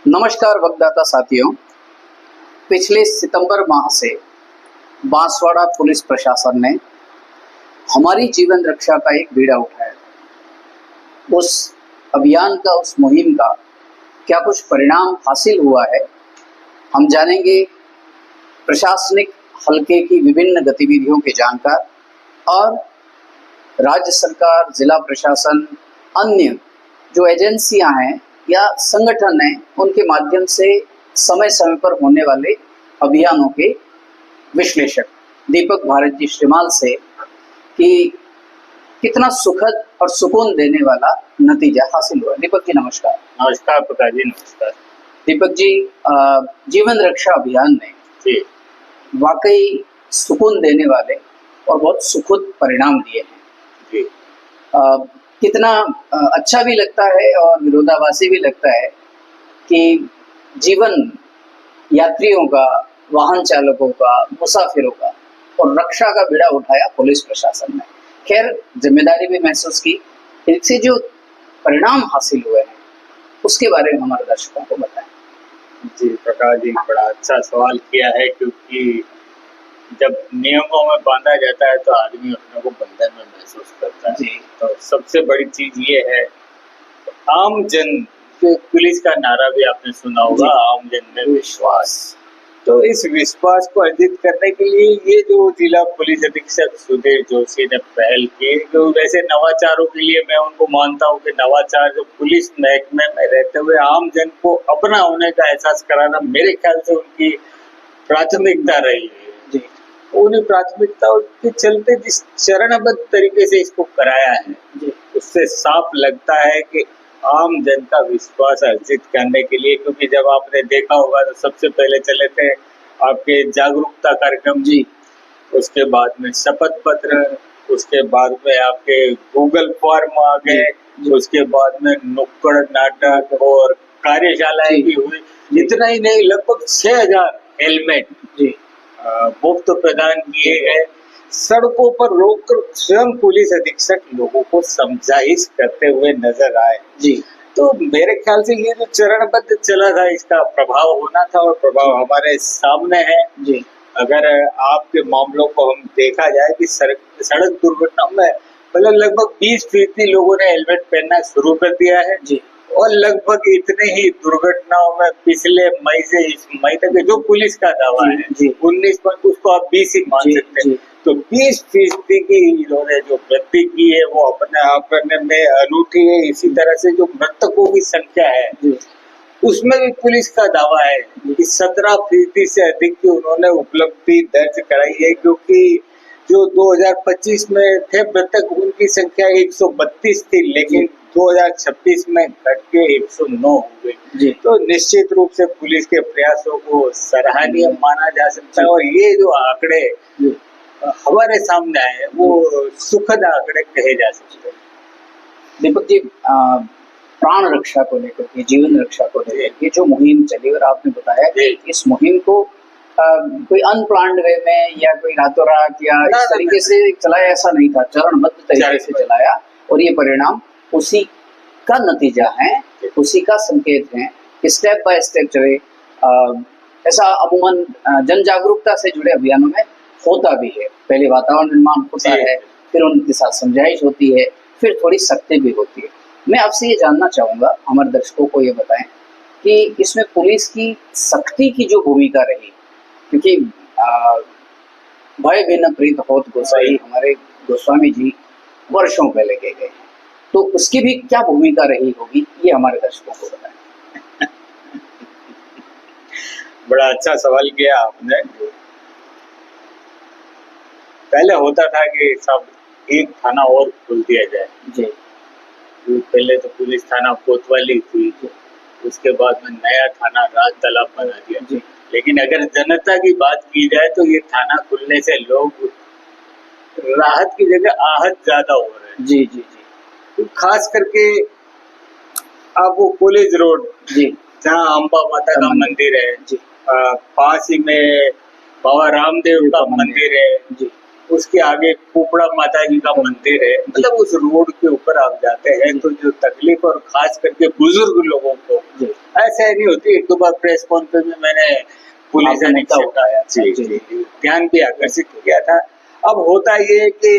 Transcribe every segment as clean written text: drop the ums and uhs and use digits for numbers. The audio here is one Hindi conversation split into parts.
नमस्कार वक्तदाता साथियों। पिछले सितंबर माह से बांसवाड़ा पुलिस प्रशासन ने हमारी जीवन रक्षा का एक बीड़ा उठाया। उस अभियान का, उस मुहिम का क्या कुछ परिणाम हासिल हुआ है, हम जानेंगे प्रशासनिक हलके की विभिन्न गतिविधियों के जानकार और राज्य सरकार, जिला प्रशासन, अन्य जो एजेंसियां हैं या संगठन हैं, उनके माध्यम से समय समय पर होने वाले अभियानों के विश्लेषक दीपक भारत जी श्रीमाल से कि कितना सुखद और सुकून देने वाला नतीजा हासिल हुआ। दीपक जी नमस्कार। नमस्कार प्रकाश जी। नमस्कार दीपक जी, जीवन रक्षा अभियान ने जी वाकई सुकून देने वाले और बहुत सुखद परिणाम दिए हैं जी। कितना अच्छा भी लगता है और विरोधाभासी भी लगता है कि जीवन यात्रियों का, वाहन चालकों का, मुसाफिरों का और रक्षा का बीड़ा उठाया पुलिस प्रशासन ने। खैर, जिम्मेदारी भी महसूस की। इससे जो परिणाम हासिल हुए हैं उसके बारे में हमारे दर्शकों को बताएं। जी प्रकाश जी, बड़ा अच्छा सवाल किया है, क्योंकि जब नियमों में बांधा जाता है तो आदमी अपने को बंधन में महसूस करता है जी। तो सबसे बड़ी चीज ये है, आम जन, पुलिस का नारा भी आपने सुना होगा, आम जन में विश्वास। तो इस विश्वास को अर्जित करने के लिए ये जो जिला पुलिस अधीक्षक सुधीर जोशी ने पहल की, जो वैसे नवाचारों के लिए मैं उनको मानता हूँ कि नवाचार जो पुलिस महकमे में रहते हुए आम जन को अपना होने का एहसास कराना, मेरे ख्याल से उनकी प्राथमिकता रही है। उन्हें प्राथमिकताओं के चलते जिस चरणबद्ध तरीके से इसको कराया है, उससे साफ लगता है कि आम जन का विश्वास अर्जित करने के लिए, क्योंकि जब आपने देखा होगा तो सबसे पहले चले थे आपके जागरूकता कार्यक्रम जी, उसके बाद में शपथ पत्र, उसके बाद में आपके गूगल फॉर्म आ गए, उसके बाद में नुक्कड़ नाटक और कार्यशालाएं भी हुई। इतना ही नहीं, लगभग 6000 हेलमेट मुफ्त प्रदान किए गए। सड़कों पर रोककर स्वयं पुलिस अधीक्षक लोगों को समझाइश करते हुए नजर आए जी। तो मेरे ख्याल से ये जो चरणबद्ध चला था, इसका प्रभाव होना था और प्रभाव हमारे सामने है जी। अगर आपके मामलों को हम देखा जाए कि सड़क दुर्घटनाओं में मतलब लगभग 20% लोगों ने हेलमेट पहनना शुरू कर दिया है जी। और लगभग इतने ही दुर्घटनाओं में पिछले मई से इस मई तक जो पुलिस का दावा है 19 पर, उसको आप 20 ही मान सकते हैं। तो 20% की इन्होंने जो वृद्धि की है वो अपने आप में अनूठी है। इसी तरह से जो मृतकों की संख्या है उसमें भी पुलिस का दावा है कि 17% से अधिक की उन्होंने उपलब्धि दर्ज कराई है, क्योंकि जो 2025 में थे मृतक, उनकी संख्या 132 थी, लेकिन 2026 में घट के 109 हो गई। तो निश्चित रूप से पुलिस के प्रयासों को सराहनीय माना जा सकता है और ये जो आंकड़े हमारे सामने आए वो सुखद आंकड़े कहे जा सकते हैं। दीपक जी, प्राण रक्षा को लेकर के, जीवन रक्षा को लेकर ये जो मुहिम चली और आपने बताया कि इस मुहिम को कोई अनप्लान्ड वे में या कोई रातों रात या इस तरीके से चलाया, ऐसा नहीं था, चरणबद्ध तरीके से चलाया और ये परिणाम उसी का नतीजा है, उसी का संकेत है कि स्टेप बाय स्टेप चले। ऐसा अमूमन जन जागरूकता से जुड़े अभियानों में होता भी है। पहले वातावरण निर्माण होता है, फिर उनके साथ समझाइश होती है, फिर थोड़ी सख्ती भी होती है। मैं आपसे ये जानना चाहूँगा, हमारे दर्शकों को ये बताएं कि इसमें पुलिस की सख्ती की जो भूमिका रही, क्योंकि भय भिन्न प्रीत होत गोसाई हमारे गोस्वामी जी वर्षों पहले गए हैं, तो उसकी भी क्या भूमिका रही होगी, ये हमारे दर्शकों को बताएं। बड़ा अच्छा सवाल किया आपने। पहले होता था कि सब एक थाना और खोल दिया जाए जी। पहले तो पुलिस थाना कोतवाली थी, उसके बाद में नया थाना राज तालाब बना दिया जी। लेकिन अगर जनता की बात की जाए तो ये थाना खुलने से लोग राहत की जगह आहत ज्यादा हो रहे हैं जी जी जी। तो खास करके आप वो कॉलेज रोड जी, जहाँ अम्बा माता का मंदिर है जी, पास ही में बाबा रामदेव का मंदिर है जी, उसके आगे कुपड़ा माता जी का मंदिर है, मतलब उस रोड के ऊपर आप जाते हैं तो जो तकलीफ, और खास करके बुजुर्ग लोगों को ऐसा नहीं होती। एक दो बार प्रेस कॉन्फ्रेंस में मैंने पुलिस अधीक्षक का ध्यान भी आकर्षित किया था। अब होता ये है कि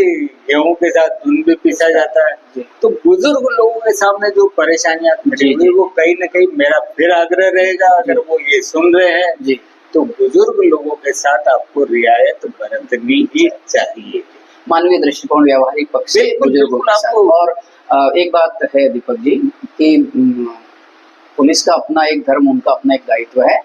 गेहूं के साथ धुन भी पीसा जाता है, तो बुजुर्ग लोगों के सामने जो परेशानियां खड़ी हुई, वो कहीं ना कहीं मेरा फिर आग्रह रहेगा, अगर वो ये सुन रहे हैं तो बुजुर्ग लोगों के साथ आपको रियायत बरतनी ही चाहिए। मानवीय दृष्टिकोण, व्यावहारिक पक्ष से बुजुर्गों के साथ। और एक बात है दीपक जी कि पुलिस का अपना एक धर्म, उनका अपना एक दायित्व है,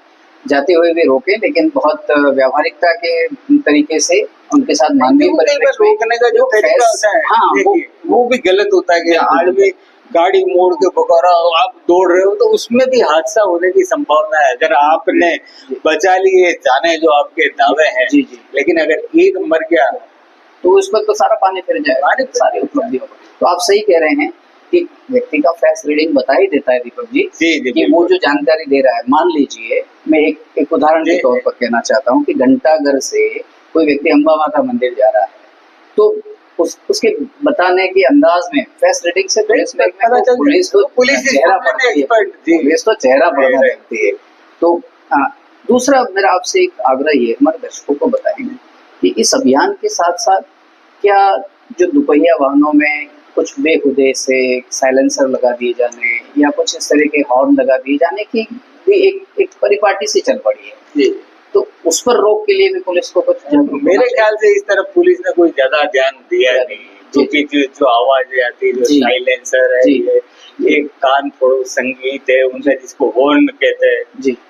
जाते हुए भी रोके, लेकिन बहुत व्यावहारिकता के तरीके से उनके साथ मानवीय रोकने का जो तरीका होता है, हाँ, वो भी गलत होता है कि आदमी गाड़ी मोड़ के भगा रहा हो, आप दौड़ रहे हो, तो उसमें भी हादसा होने की संभावना है। अगर आपने बचा लिए जाने जो आपके दावे हैं, लेकिन अगर एक मर गया तो उस पर तो सारा पानी फिर जाएगा, सारी उपलब्धियों पर। तो आप सही कह रहे हैं कि व्यक्ति का फेस रीडिंग बता ही देता है दीपक जी, कि वो जो जानकारी दे रहा है। मान लीजिए, मैं एक उदाहरण के तौर पर कहना चाहता हूँ कि घंटाघर से कोई व्यक्ति अंबा माता मंदिर जा रहा है, तो उसके बताने के अंदाज में फेस रीडिंग से पुलिस तो चेहरा बढ़ा देती है। तो दूसरा मेरा आपसे एक आग्रह ये, हमारे दर्शकों को बताएंगे कि इस अभियान के साथ साथ क्या जो दुपहिया वाहनों में कुछ बेहुदे से साइलेंसर लगा दिए जाने या कुछ इस तरह के हॉर्न लगा दिए जाने की भी एक परिपाटी से चल पड़ी है, तो उस पर रोक के लिए भी पुलिस को कुछ, मेरे ख्याल से इस तरफ पुलिस ने कोई ज्यादा ध्यान दिया नहीं, क्योंकि जो आवाजें आती है, जो साइलेंसर है, ये कान फोड़ो संगीत है उनका, जिसको हॉर्न कहते हैं,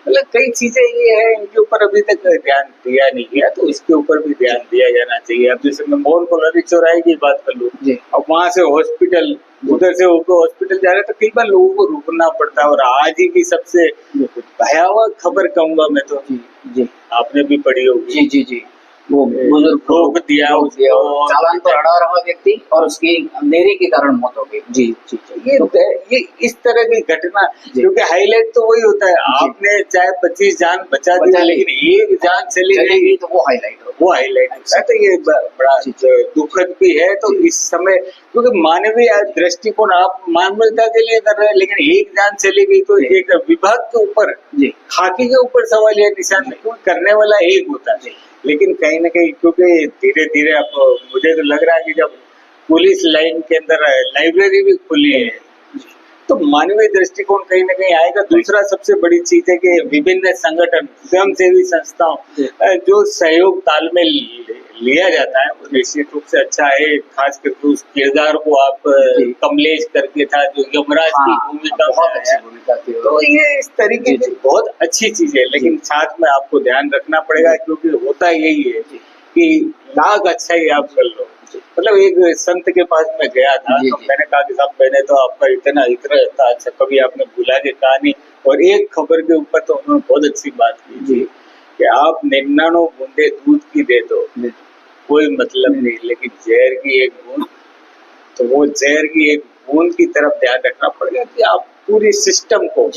मतलब कई चीजें ये है, इनके ऊपर अभी तक ध्यान दिया नहीं गया, तो इसके ऊपर भी ध्यान दिया जाना चाहिए। अब जैसे मैं मोहन कोलारी चौराहे की बात कर लूँ, अब वहां से हॉस्पिटल, उधर से होकर हॉस्पिटल जा रहे हैं, तो कई बार लोगों को रुकना पड़ता है। और आज ही की सबसे भयावह खबर कहूंगा मैं तो, आपने भी पढ़ी होगी, जी, वो बुजुर्ग रोक दिया, चालान पर अड़ा रहा व्यक्ति और उसकी देरी के कारण मौत हो गई। जी, ये इस तरह की घटना, क्योंकि हाईलाइट तो वही होता है, आपने चाहे 25 जान बचा दिया, लेकिन एक जान चली गई तो वो हाईलाइट होता है। तो ये बड़ा दुखद भी है। तो इस समय, क्योंकि मानवीय दृष्टिकोण आप मानवता के लिए कर रहे हैं, लेकिन एक जान चली गई तो एक विभाग के ऊपर, खाकी के ऊपर सवाल या निशान करने वाला एक होता है। लेकिन कहीं ना कहीं, क्योंकि धीरे धीरे अब मुझे तो लग रहा है कि जब पुलिस लाइन के अंदर लाइब्रेरी भी खुली है, तो मानवीय दृष्टिकोण कहीं ना कहीं आएगा। दूसरा सबसे बड़ी चीज है कि विभिन्न संगठन, स्वयंसेवी संस्थाओं, जो सहयोग तालमेल लिया जाता है, वो निश्चित रूप से अच्छा है। खास करके उस किरदार को आप, कमलेश करके था जो यमराज की भूमिका, बहुत अच्छी भूमिका थी, तो ये इस तरीके की बहुत अच्छी चीज है। लेकिन साथ में आपको ध्यान रखना पड़ेगा, क्योंकि होता यही है कि लाख अच्छा ही आप कर लो। मतलब एक संत के पास मैं गया था, तो मैंने कहा कि साहब, मैंने तो आपका इतना अच्छा कभी आपने भुला के कहा नहीं। और एक खबर के ऊपर तो उन्होंने बहुत अच्छी बात की कि आप 99 बूंदे दूध की दे दो, कोई मतलब नहीं, लेकिन जहर की एक बूंद, तो वो जहर की एक बूंद की तरफ ध्यान रखना पड़ेगा कि आप पूरी सिस्टम को